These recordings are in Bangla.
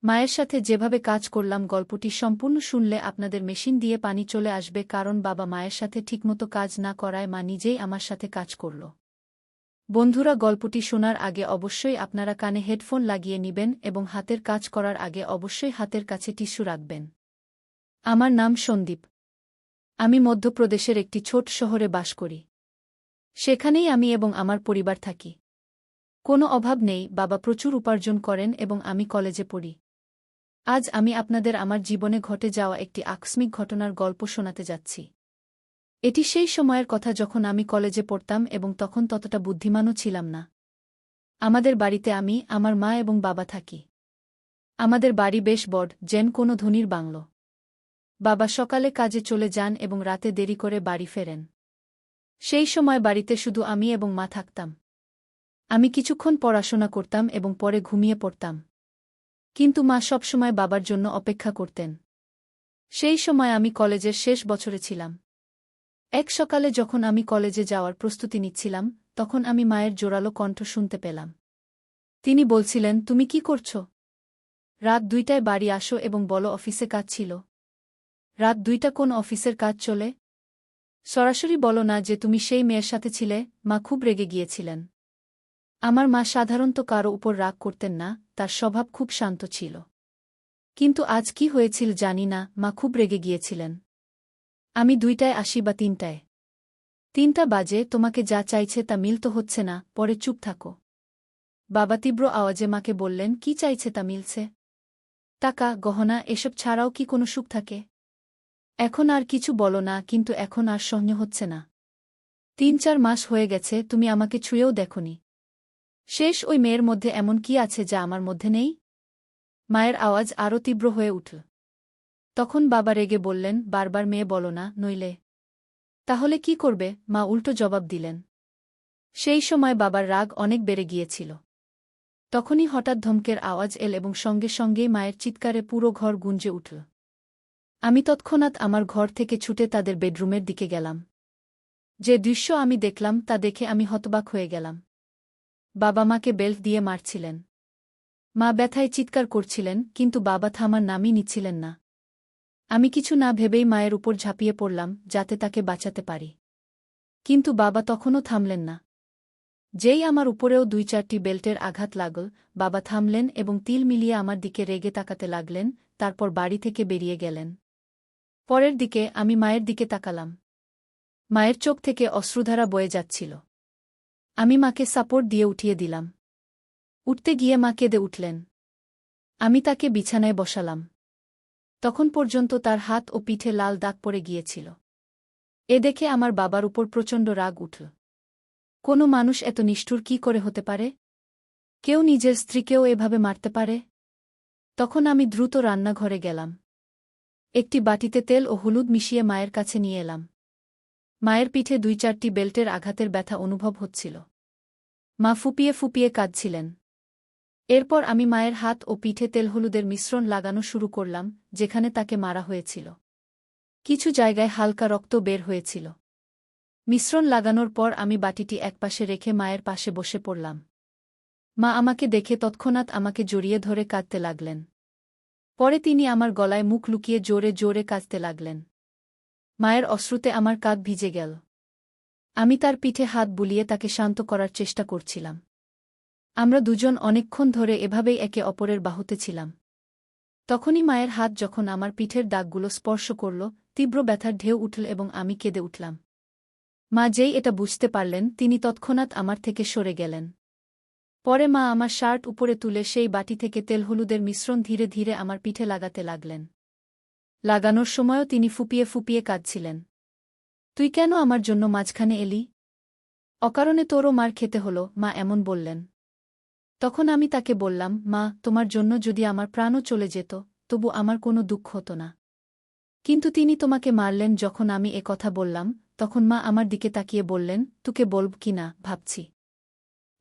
মায়ের সাথে যেভাবে কাজ করলাম গল্পটি সম্পূর্ণ শুনলে আপনাদের মেশিন দিয়ে পানি চলে আসবে, কারণ বাবা মায়ের সাথে ঠিকমতো কাজ না করায় মা নিজেই আমার সাথে কাজ করল। বন্ধুরা, গল্পটি শোনার আগে অবশ্যই আপনারা কানে হেডফোন লাগিয়ে নিবেন এবং হাতের কাজ করার আগে অবশ্যই হাতের কাছে টিস্যু রাখবেন। আমার নাম সন্দীপ। আমি মধ্যপ্রদেশের একটি ছোট শহরে বাস করি। সেখানেই আমি এবং আমার পরিবার থাকি। কোনো অভাব নেই, বাবা প্রচুর উপার্জন করেন এবং আমি কলেজে পড়ি। আজ আমি আপনাদের আমার জীবনে ঘটে যাওয়া একটি আকস্মিক ঘটনার গল্প শোনাতে যাচ্ছি। এটি সেই সময়ের কথা যখন আমি কলেজে পড়তাম এবং তখন ততটা বুদ্ধিমানও ছিলাম না। আমাদের বাড়িতে আমি, আমার মা এবং বাবা থাকি। আমাদের বাড়ি বেশ বড়, যেন কোনো ধনীর বাংলো। বাবা সকালে কাজে চলে যান এবং রাতে দেরি করে বাড়ি ফেরেন। সেই সময় বাড়িতে শুধু আমি এবং মা থাকতাম। আমি কিছুক্ষণ পড়াশোনা করতাম এবং পরে ঘুমিয়ে পড়তাম। কিন্তু মা সবসময় বাবার জন্য অপেক্ষা করতেন। সেই সময় আমি কলেজের শেষ বছরে ছিলাম। এক সকালে যখন আমি কলেজে যাওয়ার প্রস্তুতি নিচ্ছিলাম, তখন আমি মায়ের জোরালো কণ্ঠ শুনতে পেলাম। তিনি বলছিলেন, তুমি কি করছ? রাত 2টায় বাড়ি আসো এবং বলো অফিসে কাজ ছিল। রাত 2টা কোন অফিসের কাজ চলে? সরাসরি বলো না যে তুমি সেই মেয়ের সাথে ছিলে। মা খুব রেগে গিয়েছিলেন। আমার মা সাধারণত কারো উপর রাগ করতেন না, তার স্বভাব খুব শান্ত ছিল। কিন্তু আজ কি হয়েছিল জানি না, মা খুব রেগে গিয়েছিলেন। আমি 2টায় আসি বা 3টায়? 3টা বাজে, তোমাকে যা চাইছে তা মিলতে হচ্ছে না, পরে চুপ থাকো। বাবা তীব্র আওয়াজে মাকে বললেন, কি চাইছে তা মিলছে? টাকা, গহনা, এসব ছাড়াও কি কোনো সুখ থাকে? এখন আর কিছু বলো না, কিন্তু এখন আর সহ্য হচ্ছে না। 3-4 মাস হয়ে গেছে, তুমি আমাকে ছুঁয়েও দেখোনি। শেষ ওই মেয়ের মধ্যে এমন কি আছে যা আমার মধ্যে নেই? মায়ের আওয়াজ আরও তীব্র হয়ে উঠল। তখন বাবা রেগে বললেন, বারবার মেয়ে বলো না, নইলে। তাহলে কি করবে? মা উল্টো জবাব দিলেন। সেই সময় বাবার রাগ অনেক বেড়ে গিয়েছিল। তখনই হঠাৎ ধমকের আওয়াজ এল এবং সঙ্গে সঙ্গেই মায়ের চিৎকারে পুরো ঘর গুঞ্জে উঠল। আমি তৎক্ষণাৎ আমার ঘর থেকে ছুটে তাদের বেডরুমের দিকে গেলাম। যে দৃশ্য আমি দেখলাম তা দেখে আমি হতবাক হয়ে গেলাম। বাবা মাকে বেল্ট দিয়ে মারছিলেন। মা ব্যথায় চিৎকার করছিলেন, কিন্তু বাবা থামার নামই নিচ্ছিলেন না। আমি কিছু না ভেবেই মায়ের উপর ঝাঁপিয়ে পড়লাম, যাতে তাকে বাঁচাতে পারি। কিন্তু বাবা তখনও থামলেন না। যেই আমার উপরেও 2-4টি বেল্টের আঘাত লাগল, বাবা থামলেন এবং তিল মিলিয়ে আমার দিকে রেগে তাকাতে লাগলেন, তারপর বাড়ি থেকে বেরিয়ে গেলেন। পরের দিকে আমি মায়ের দিকে তাকালাম। মায়ের চোখ থেকে অশ্রুধারা বয়ে যাচ্ছিল। আমি মাকে সাপোর্ট দিয়ে উঠিয়ে দিলাম। উঠতে গিয়ে মা কেঁদে উঠলেন। আমি তাকে বিছানায় বসালাম। তখন পর্যন্ত তার হাত ও পিঠে লাল দাগ পড়ে গিয়েছিল। এ দেখে আমার বাবার উপর প্রচণ্ড রাগ উঠল। কোনো মানুষ এত নিষ্ঠুর কি করে হতে পারে? কেউ নিজের স্ত্রীকেও এভাবে মারতে পারে? তখন আমি দ্রুত রান্নাঘরে গেলাম। একটি বাটিতে তেল ও হলুদ মিশিয়ে মায়ের কাছে নিয়ে এলাম। মায়ের পিঠে 2-4টি বেল্টের আঘাতের ব্যথা অনুভব হচ্ছিল। মা ফুপিয়ে ফুপিয়ে কাঁদছিলেন। এরপর আমি মায়ের হাত ও পিঠে তেল হলুদের মিশ্রণ লাগানো শুরু করলাম, যেখানে তাকে মারা হয়েছিল। কিছু জায়গায় হালকা রক্ত বের হয়েছিল। মিশ্রণ লাগানোর পর আমি বাটিটি একপাশে রেখে মায়ের পাশে বসে পড়লাম। মা আমাকে দেখে তৎক্ষণাৎ আমাকে জড়িয়ে ধরে কাঁদতে লাগলেন। পরে তিনি আমার গলায় মুখ লুকিয়ে জোরে জোরে কাঁদতে লাগলেন। মায়ের অশ্রুতে আমার কাঁধ ভিজে গেল। আমি তার পিঠে হাত বুলিয়ে তাকে শান্ত করার চেষ্টা করছিলাম। আমরা দুজন অনেকক্ষণ ধরে এভাবেই একে অপরের বাহুতে ছিলাম। তখনই মায়ের হাত যখন আমার পিঠের দাগগুলো স্পর্শ করল, তীব্র ব্যথার ঢেউ উঠল এবং আমি কেঁদে উঠলাম। মা যেই এটা বুঝতে পারলেন, তিনি তৎক্ষণাৎ আমার থেকে সরে গেলেন। পরে মা আমার শার্ট উপরে তুলে সেই বাটি থেকে তেল হলুদের মিশ্রণ ধীরে ধীরে আমার পিঠে লাগাতে লাগলেন। লাগানোর সময়ও তিনি ফুপিয়ে ফুপিয়ে কাঁদছিলেন। তুই কেন আমার জন্য মাঝখানে এলি? অকারণে তোরও মার খেতে হলো, মা এমন বললেন। তখন আমি তাকে বললাম, মা, তোমার জন্য যদি আমার প্রাণও চলে যেত, তবু আমার কোনো দুঃখ হতো না। কিন্তু তিনি তোমাকে মারলেন। যখন আমি এ কথা বললাম, তখন মা আমার দিকে তাকিয়ে বললেন, তোকে বলব কি না ভাবছি।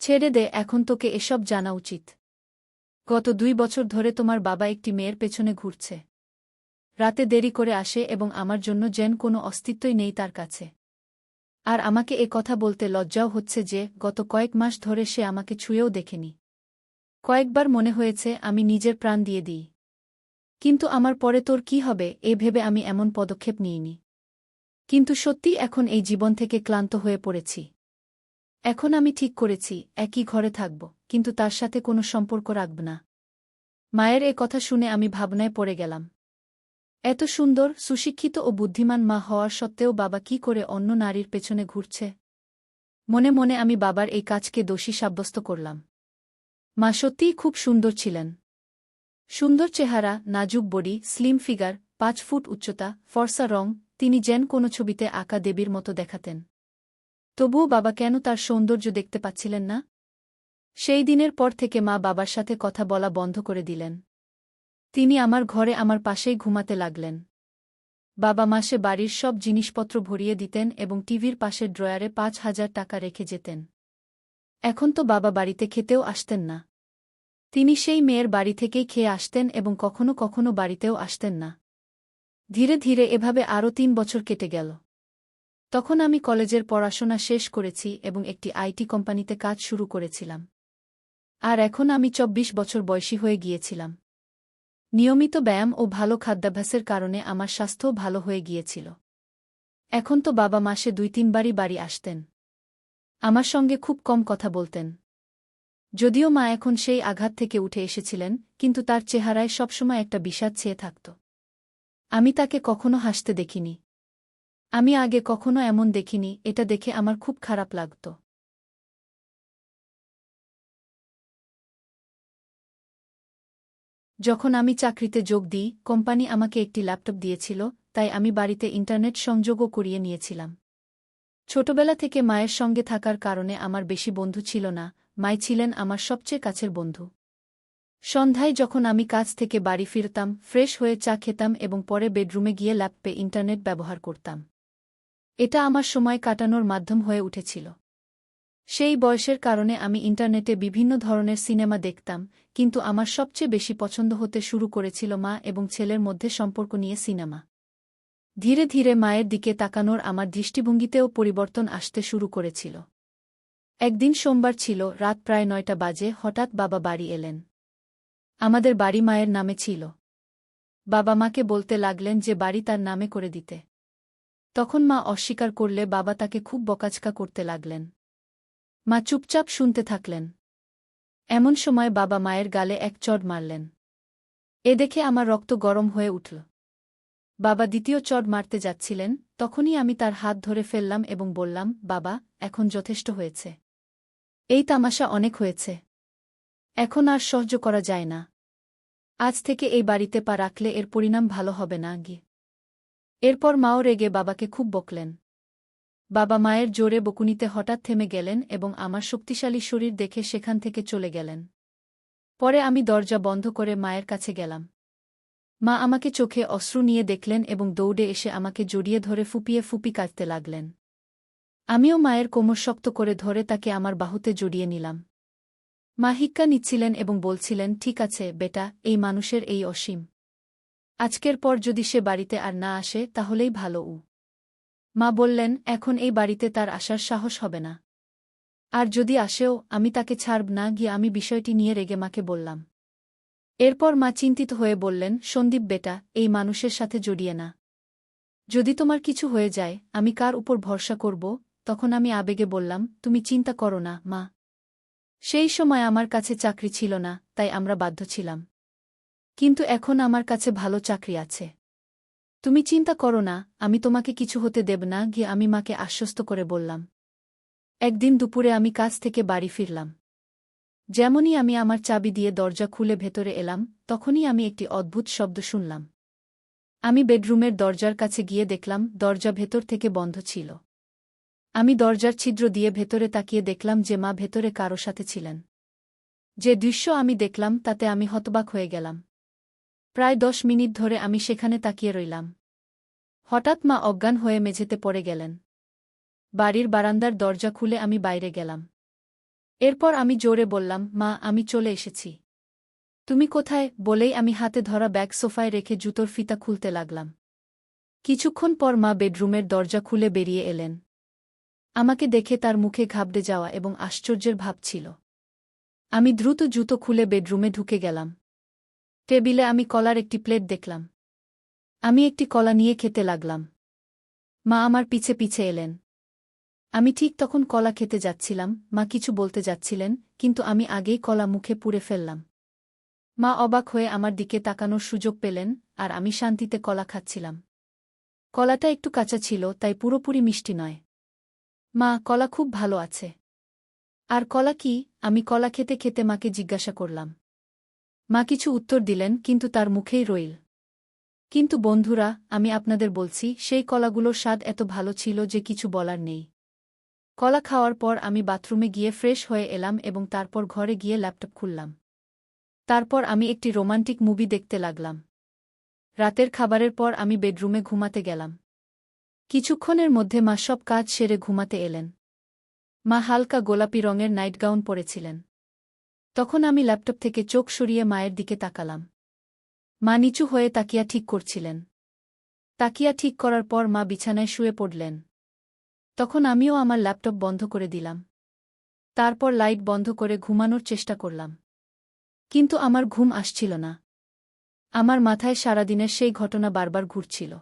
ছেড়ে দে, এখন তোকে এসব জানা উচিত। গত 2 বছর ধরে তোমার বাবা একটি মেয়ের পেছনে ঘুরছে। রাতে দেরি করে আসে এবং আমার জন্য যেন কোনো অস্তিত্বই নেই তার কাছে। আর আমাকে এ কথা বলতে লজ্জাও হচ্ছে যে গত কয়েক মাস ধরে সে আমাকে ছুঁয়েও দেখেনি। কয়েকবার মনে হয়েছে আমি নিজের প্রাণ দিয়ে দিই। কিন্তু আমার পরে তোর কি হবে এ ভেবে আমি এমন পদক্ষেপ নিইনি। কিন্তু সত্যি এখন এই জীবন থেকে ক্লান্ত হয়ে পড়েছি। এখন আমি ঠিক করেছি একই ঘরে থাকব, কিন্তু তার সাথে কোনো সম্পর্ক রাখব না। মায়ের এ কথা শুনে আমি ভাবনায় পড়ে গেলাম। এত সুন্দর, সুশিক্ষিত ও বুদ্ধিমান মা হওয়ার সত্ত্বেও বাবা কি করে অন্য নারীর পেছনে ঘুরছে। মনে মনে আমি বাবার এই কাজকে দোষী সাব্যস্ত করলাম। মা সত্যিই খুব সুন্দর ছিলেন। সুন্দর চেহারা, নাজুক বডি, স্লিম ফিগার, ৫ ফুট উচ্চতা, ফর্সা রং, তিনি যেন কোনো ছবিতে আঁকা দেবীর মতো দেখাতেন। তবুও বাবা কেন তার সৌন্দর্য দেখতে পাচ্ছিলেন না? সেই দিনের পর থেকে মা বাবার সাথে কথা বলা বন্ধ করে দিলেন। তিনি আমার ঘরে আমার পাশেই ঘুমাতে লাগলেন। বাবা মাসে বাড়ির সব জিনিসপত্র ভরিয়ে দিতেন এবং টিভির পাশের ড্রয়ারে ৫,০০০ টাকা রেখে যেতেন। এখন তো বাবা বাড়িতে খেতেও আসতেন না। তিনি সেই মেয়ের বাড়ি থেকেই খেয়ে আসতেন এবং কখনো কখনো বাড়িতেও আসতেন না। ধীরে ধীরে এভাবে আরও ৩ বছর কেটে গেল। তখন আমি কলেজের পড়াশোনা শেষ করেছি এবং একটি আইটি কোম্পানিতে কাজ শুরু করেছিলাম। আর এখন আমি ২৪ বছর বয়সী হয়ে গিয়েছিলাম। নিয়মিত ব্যায়াম ও ভালো খাদ্যাভ্যাসের কারণে আমার স্বাস্থ্যও ভালো হয়ে গিয়েছিল। এখন তো বাবা মাসে ২-৩ বারই বাড়ি আসতেন। আমার সঙ্গে খুব কম কথা বলতেন। যদিও মা এখন সেই আঘাত থেকে উঠে এসেছিলেন, কিন্তু তার চেহারায় সবসময় একটা বিষাদ ছেয়ে থাকত। আমি তাকে কখনো হাসতে দেখিনি। আমি আগে কখনো এমন দেখিনি, এটা দেখে আমার খুব খারাপ লাগত। যখন আমি চাকরিতে যোগ দিই, কোম্পানি আমাকে একটি ল্যাপটপ দিয়েছিল, তাই আমি বাড়িতে ইন্টারনেট সংযোগও করিয়ে নিয়েছিলাম। ছোটবেলা থেকে মায়ের সঙ্গে থাকার কারণে আমার বেশি বন্ধু ছিল না, মাই ছিলেন আমার সবচেয়ে কাছের বন্ধু। সন্ধ্যায় যখন আমি কাজ থেকে বাড়ি ফিরতাম, ফ্রেশ হয়ে চা খেতাম এবং পরে বেডরুমে গিয়ে ল্যাপটপে ইন্টারনেট ব্যবহার করতাম। এটা আমার সময় কাটানোর মাধ্যম হয়ে উঠেছিল। সেই বয়সের কারণে আমি ইন্টারনেটে বিভিন্ন ধরনের সিনেমা দেখতাম, কিন্তু আমার সবচেয়ে বেশি পছন্দ হতে শুরু করেছিল মা এবং ছেলের মধ্যে সম্পর্ক নিয়ে সিনেমা। ধীরে ধীরে মায়ের দিকে তাকানোর আমার দৃষ্টিভঙ্গিতেও পরিবর্তন আসতে শুরু করেছিল। একদিন সোমবার ছিল, রাত প্রায় ৯টা বাজে, হঠাৎ বাবা বাড়ি এলেন। আমাদের বাড়ি মায়ের নামে ছিল। বাবা মাকে বলতে লাগলেন যে বাড়ি তার নামে করে দিতে। তখন মা অস্বীকার করলে বাবা তাকে খুব বকাঝকা করতে লাগলেন। মা চুপচাপ শুনতে থাকলেন। এমন সময় বাবা মায়ের গালে এক চড় মারলেন। এ দেখে আমার রক্ত গরম হয়ে উঠল। বাবা দ্বিতীয় চড় মারতে যাচ্ছিলেন, তখনই আমি তার হাত ধরে ফেললাম এবং বললাম, বাবা, এখন যথেষ্ট হয়েছে। এই তামাশা অনেক হয়েছে। এখন আর সহ্য করা যায় না। আজ থেকে এই বাড়িতে পা রাখলে এর পরিণাম ভালো হবে না গি। এরপর মাও রেগে বাবাকে খুব বকলেন। বাবা মায়ের জোরে বকুনিতে হঠাৎ থেমে গেলেন এবং আমার শক্তিশালী শরীর দেখে সেখান থেকে চলে গেলেন। পরে আমি দরজা বন্ধ করে মায়ের কাছে গেলাম। মা আমাকে চোখে অশ্রু নিয়ে দেখলেন এবং দৌড়ে এসে আমাকে জড়িয়ে ধরে ফুপিয়ে ফুপি কাঁদতে লাগলেন। আমিও মায়ের কোমর শক্ত করে ধরে তাকে আমার বাহুতে জড়িয়ে নিলাম। মা হিক্কা নিচ্ছিলেন এবং বলছিলেন, ঠিক আছে বেটা, এই মানুষের এই অসীম। আজকের পর যদি সে বাড়িতে আর না আসে তাহলেই ভালো। মা বললেন, এখন এই বাড়িতে তার আসার সাহস হবে না। আর যদি আসেও, আমি তাকে ছাড়ব না গিয়ে আমি বিষয়টি নিয়ে রেগে মাকে বললাম। এরপর মা চিন্তিত হয়ে বললেন, সন্দীপ বেটা, এই মানুষের সাথে জড়িয়ে না। যদি তোমার কিছু হয়ে যায়, আমি কার উপর ভরসা করব? তখন আমি আবেগে বললাম, তুমি চিন্তা করো না মা। সেই সময় আমার কাছে চাকরি ছিল না, তাই আমরা বাধ্য ছিলাম। কিন্তু এখন আমার কাছে ভালো চাকরি আছে। তুমি চিন্তা করো না, আমি তোমাকে কিছু হতে দেব না গিয়ে আমি মাকে আশ্বস্ত করে বললাম। একদিন দুপুরে আমি কাজ থেকে বাড়ি ফিরলাম। যেমনই আমি আমার চাবি দিয়ে দরজা খুলে ভেতরে এলাম, তখনই আমি একটি অদ্ভুত শব্দ শুনলাম। আমি বেডরুমের দরজার কাছে গিয়ে দেখলাম দরজা ভেতর থেকে বন্ধ ছিল। আমি দরজার ছিদ্র দিয়ে ভেতরে তাকিয়ে দেখলাম যে মা ভেতরে কারো সাথে ছিলেন। যে দৃশ্য আমি দেখলাম তাতে আমি হতবাক হয়ে গেলাম। প্রায় ১০ মিনিট ধরে আমি সেখানে তাকিয়ে রইলাম। হঠাৎ মা অজ্ঞান হয়ে মেঝেতে পড়ে গেলেন। বাড়ির বারান্দার দরজা খুলে আমি বাইরে গেলাম। এরপর আমি জোরে বললাম, মা, আমি চলে এসেছি। তুমি কোথায়? বলেই আমি হাতে ধরা ব্যাগ সোফায় রেখে জুতোর ফিতা খুলতে লাগলাম। কিছুক্ষণ পর মা বেডরুমের দরজা খুলে বেরিয়ে এলেন। আমাকে দেখে তার মুখে ঘাবড়ে যাওয়া এবং আশ্চর্যের ভাব ছিল। আমি দ্রুত জুতো খুলে বেডরুমে ঢুকে গেলাম। টেবিলে আমি কলার একটি প্লেট দেখলাম। আমি একটি কলা নিয়ে খেতে লাগলাম। মা আমার পিছে পিছে এলেন। আমি ঠিক তখন কলা খেতে যাচ্ছিলাম, মা কিছু বলতে যাচ্ছিলেন, কিন্তু আমি আগেই কলা মুখে পুরে ফেললাম। মা অবাক হয়ে আমার দিকে তাকানোর সুযোগ পেলেন, আর আমি শান্তিতে কলা খাচ্ছিলাম। কলাটা একটু কাঁচা ছিল, তাই পুরোপুরি মিষ্টি নয়। মা, কলা খুব ভালো আছে। আর কলা কি? আমি কলা খেতে খেতে মাকে জিজ্ঞাসা করলাম। মা কিছু উত্তর দিলেন, কিন্তু তার মুখেই রইল। কিন্তু বন্ধুরা, আমি আপনাদের বলছি, সেই কলাগুলোর স্বাদ এত ভালো ছিল যে কিছু বলার নেই। কলা খাওয়ার পর আমি বাথরুমে গিয়ে ফ্রেশ হয়ে এলাম এবং তারপর ঘরে গিয়ে ল্যাপটপ খুললাম। তারপর আমি একটি রোমান্টিক মুভি দেখতে লাগলাম। রাতের খাবারের পর আমি বেডরুমে ঘুমাতে গেলাম। কিছুক্ষণের মধ্যে মা সব কাজ সেরে ঘুমাতে এলেন। মা হালকা গোলাপি রঙের নাইটগাউন পরেছিলেন। তখন আমি ল্যাপটপ থেকে চোখ সরিয়ে মায়ের দিকে তাকালাম। মা নিচু হয়ে তাকিয়া ঠিক করছিলেন। তাকিয়া ঠিক করার পর মা বিছানায় শুয়ে পড়লেন। তখন আমিও আমার ল্যাপটপ বন্ধ করে দিলাম। তারপর লাইট বন্ধ করে ঘুমানোর চেষ্টা করলাম। কিন্তু আমার ঘুম আসছিল না। আমার মাথায় সারাদিনের সেই ঘটনা বারবার ঘুরছিল।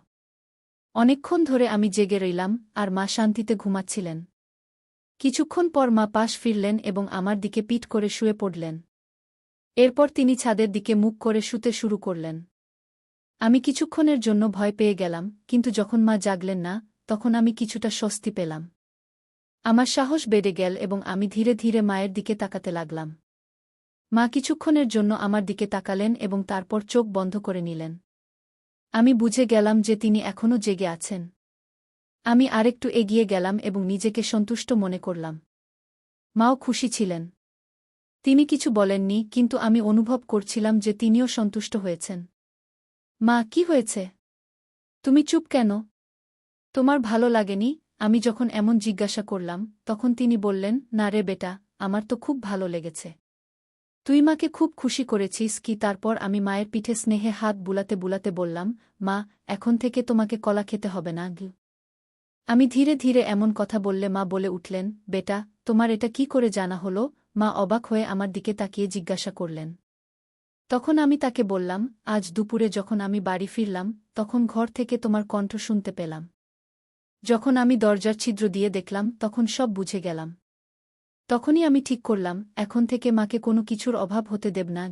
অনেকক্ষণ ধরে আমি জেগে রইলাম, আর মা শান্তিতে ঘুমাচ্ছিলেন। কিছুক্ষণ পর মা পাশ ফিরলেন এবং আমার দিকে পিঠ করে শুয়ে পড়লেন। এরপর তিনি ছাদের দিকে মুখ করে শুতে শুরু করলেন। আমি কিছুক্ষণের জন্য ভয় পেয়ে গেলাম, কিন্তু যখন মা জাগলেন না, তখন আমি কিছুটা স্বস্তি পেলাম। আমার সাহস বেড়ে গেল এবং আমি ধীরে ধীরে মায়ের দিকে তাকাতে লাগলাম। মা কিছুক্ষণের জন্য আমার দিকে তাকালেন এবং তারপর চোখ বন্ধ করে নিলেন। আমি বুঝে গেলাম যে তিনি এখনও জেগে আছেন। আমি আরেকটু এগিয়ে গেলাম এবং নিজেকে সন্তুষ্ট মনে করলাম। মাও খুশি ছিলেন। তিনি কিছু বলেননি, কিন্তু আমি অনুভব করছিলাম যে তিনিও সন্তুষ্ট হয়েছেন। মা, কি হয়েছে? তুমি চুপ কেন? তোমার ভালো লাগেনি? আমি যখন এমন জিজ্ঞাসা করলাম, তখন তিনি বললেন, না রে বেটা, আমার তো খুব ভালো লেগেছে। তুই মাকে খুব খুশি করেছিস কি? তারপর আমি মায়ের পিঠে স্নেহে হাত বুলাতে বুলাতে বললাম, মা, এখন থেকে তোমাকে কলা খেতে হবে না। আমি ধীরে ধীরে এমন কথা বললে মা বলে উঠলেন, বেটা, তোমার এটা কি করে জানা হলো? মা অবাক হয়ে আমার দিকে তাকিয়ে জিজ্ঞাসা করলেন। তখন আমি তাকে বললাম, আজ দুপুরে যখন আমি বাড়ি ফিরলাম, তখন ঘর থেকে তোমার কণ্ঠ শুনতে পেলাম। যখন আমি দরজার ছিদ্র দিয়ে দেখলাম, তখন সব বুঝে গেলাম। তখনই আমি ঠিক করলাম, এখন থেকে মাকে কোনো কিছুর অভাব হতে দেব না।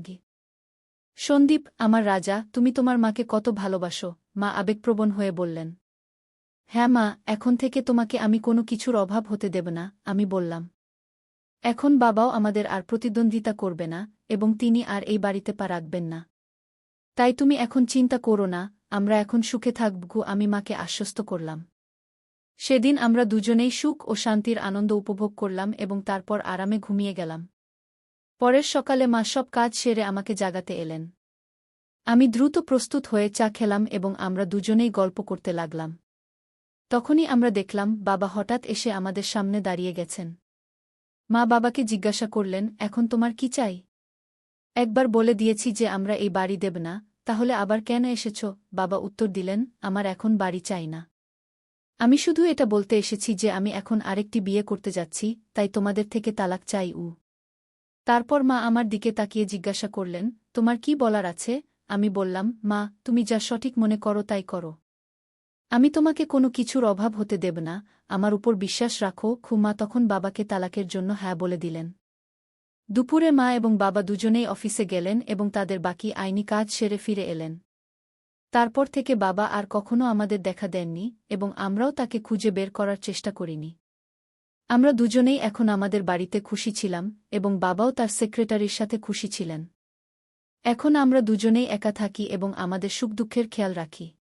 সন্দীপ, আমার রাজা, তুমি তোমার মাকে কত ভালোবাসো, মা আবেগপ্রবণ হয়ে বললেন। হ্যাঁ মা, এখন থেকে তোমাকে আমি কোনো কিছুর অভাব হতে দেব না, আমি বললাম। এখন বাবাও আমাদের আর প্রতিদ্বন্দ্বিতা করবে না, এবং তিনি আর এই বাড়িতে পা রাখবেন না। তাই তুমি এখন চিন্তা করো না, আমরা এখন সুখে থাকব, আমি মাকে আশ্বস্ত করলাম। সেদিন আমরা দুজনেই সুখ ও শান্তির আনন্দ উপভোগ করলাম এবং তারপর আরামে ঘুমিয়ে গেলাম। পরের সকালে মা সব কাজ সেরে আমাকে জাগাতে এলেন। আমি দ্রুত প্রস্তুত হয়ে চা খেলাম এবং আমরা দুজনেই গল্প করতে লাগলাম। তখনই আমরা দেখলাম, বাবা হঠাৎ এসে আমাদের সামনে দাঁড়িয়ে গেছেন। মা বাবাকে জিজ্ঞাসা করলেন, এখন তোমার কি চাই? একবার বলে দিয়েছি যে আমরা এই বাড়ি দেব না, তাহলে আবার কেন এসেছ? বাবা উত্তর দিলেন, আমার এখন বাড়ি চাই না। আমি শুধু এটা বলতে এসেছি যে আমি এখন আরেকটি বিয়ে করতে যাচ্ছি, তাই তোমাদের থেকে তালাক চাই। তারপর মা আমার দিকে তাকিয়ে জিজ্ঞাসা করলেন, তোমার কি বলার আছে? আমি বললাম, মা, তুমি যা সঠিক মনে করো তাই করো। আমি তোমাকে কোনো কিছুর অভাব হতে দেব না, আমার উপর বিশ্বাস রাখো। মা তখন বাবাকে তালাকের জন্য হ্যাঁ বলে দিলেন। দুপুরে মা এবং বাবা দুজনেই অফিসে গেলেন এবং তাদের বাকি আইনি কাজ সেরে ফিরে এলেন। তারপর থেকে বাবা আর কখনো আমাদের দেখা দেননি এবং আমরাও তাকে খুঁজে বের করার চেষ্টা করিনি। আমরা দুজনেই এখন আমাদের বাড়িতে খুশি ছিলাম এবং বাবাও তার সেক্রেটারির সাথে খুশি ছিলেন। এখন আমরা দুজনেই একা থাকি এবং আমাদের সুখ দুঃখের খেয়াল রাখি।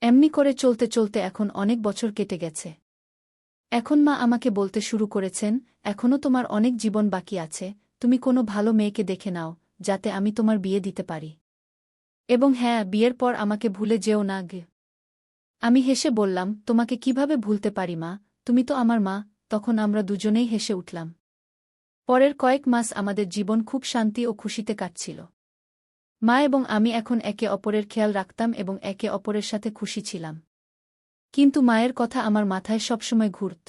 এমনি করে চলতে চলতে এখন অনেক বছর কেটে গেছে। এখন মা আমাকে বলতে শুরু করেছেন, এখনও তোমার অনেক জীবন বাকি আছে, তুমি কোনো ভালো মেয়েকে দেখে নাও, যাতে আমি তোমার বিয়ে দিতে পারি। এবং হ্যাঁ, বিয়ের পর আমাকে ভুলে যেও না। আমি হেসে বললাম, তোমাকে কিভাবে ভুলতে পারি মা, তুমি তো আমার মা। তখন আমরা দুজনেই হেসে উঠলাম। পরের কয়েক মাস আমাদের জীবন খুব শান্তি ও খুশিতে কাটছিল। মা এবং আমি এখন একে অপরের খেয়াল রাখতাম এবং একে অপরের সাথে খুশি ছিলাম। কিন্তু মায়ের কথা আমার মাথায় সবসময় ঘুরত।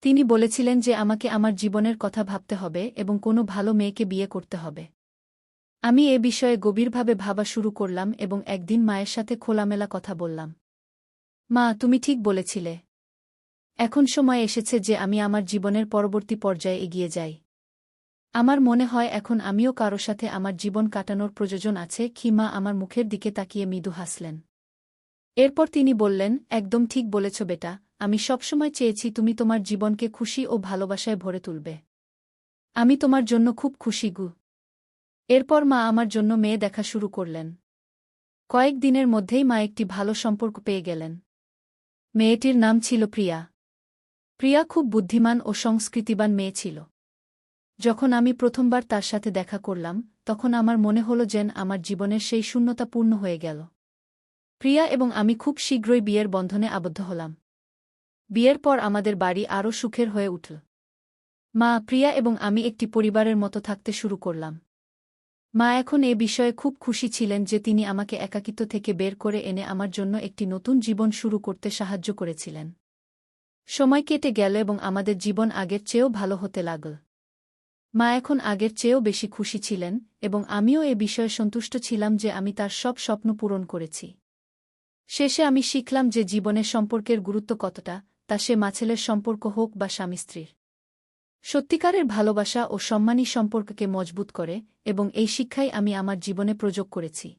তিনি বলেছিলেন যে আমাকে আমার জীবনের কথা ভাবতে হবে এবং কোনো ভালো মেয়েকে বিয়ে করতে হবে। আমি এ বিষয়ে গভীরভাবে ভাবা শুরু করলাম এবং একদিন মায়ের সাথে খোলামেলা কথা বললাম। মা, তুমি ঠিক বলেছিলে। এখন সময় এসেছে যে আমি আমার জীবনের পরবর্তী পর্যায়ে এগিয়ে যাই। আমার মনে হয় এখন আমিও কারো সাথে আমার জীবন কাটানোর প্রয়োজন আছে। কি মা আমার মুখের দিকে তাকিয়ে মৃদু হাসলেন। এরপর তিনি বললেন, একদম ঠিক বলেছ বেটা, আমি সবসময় চেয়েছি তুমি তোমার জীবনকে খুশি ও ভালোবাসায় ভরে তুলবে। আমি তোমার জন্য খুব খুশি গু। এরপর মা আমার জন্য মেয়ে দেখা শুরু করলেন। কয়েক দিনের মধ্যেই মা একটি ভালো সম্পর্ক পেয়ে গেলেন। মেয়েটির নাম ছিল প্রিয়া। প্রিয়া খুব বুদ্ধিমান ও সংস্কৃতিবান মেয়ে ছিল। যখন আমি প্রথমবার তার সাথে দেখা করলাম, তখন আমার মনে হল যেন আমার জীবনের সেই শূন্যতা পূর্ণ হয়ে গেল। প্রিয়া এবং আমি খুব শীঘ্রই বিয়ের বন্ধনে আবদ্ধ হলাম। বিয়ের পর আমাদের বাড়ি আরও সুখের হয়ে উঠল। মা, প্রিয়া এবং আমি একটি পরিবারের মতো থাকতে শুরু করলাম। মা এখন এ বিষয়ে খুব খুশি ছিলেন যে তিনি আমাকে একাকিত্ব থেকে বের করে এনে আমার জন্য একটি নতুন জীবন শুরু করতে সাহায্য করেছিলেন। সময় কেটে গেল এবং আমাদের জীবন আগের চেয়েও ভালো হতে লাগল। মা এখন আগের চেয়েও বেশি খুশি ছিলেন এবং আমিও এ বিষয়ে সন্তুষ্ট ছিলাম যে আমি তার সব স্বপ্ন পূরণ করেছি। শেষে আমি শিখলাম যে জীবনের সম্পর্কের গুরুত্ব কতটা, তা সে মা-ছেলের সম্পর্ক হোক বা স্বামী-স্ত্রীর। সত্যিকারের ভালোবাসা ও সম্মানী সম্পর্ককে মজবুত করে এবং এই শিক্ষাই আমি আমার জীবনে প্রয়োগ করেছি।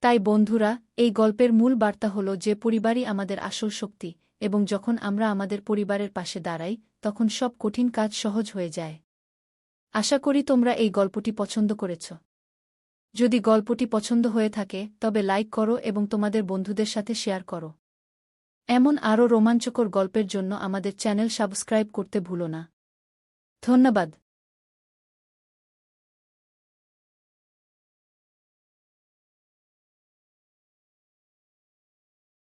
তাই বন্ধুরা, এই গল্পের মূল বার্তা হল যে পরিবারই আমাদের আসল শক্তি এবং যখন আমরা আমাদের পরিবারের পাশে দাঁড়াই, তখন সব কঠিন কাজ সহজ হয়ে যায়। আশা করি তোমরা এই গল্পটি পছন্দ করেছ। যদি গল্পটি পছন্দ হয়ে থাকে তবে লাইক করো এবং তোমাদের বন্ধুদের সাথে শেয়ার করো। এমন আরও রোমাঞ্চকর গল্পের জন্য আমাদের চ্যানেল সাবস্ক্রাইব করতে ভুলো না। ধন্যবাদ।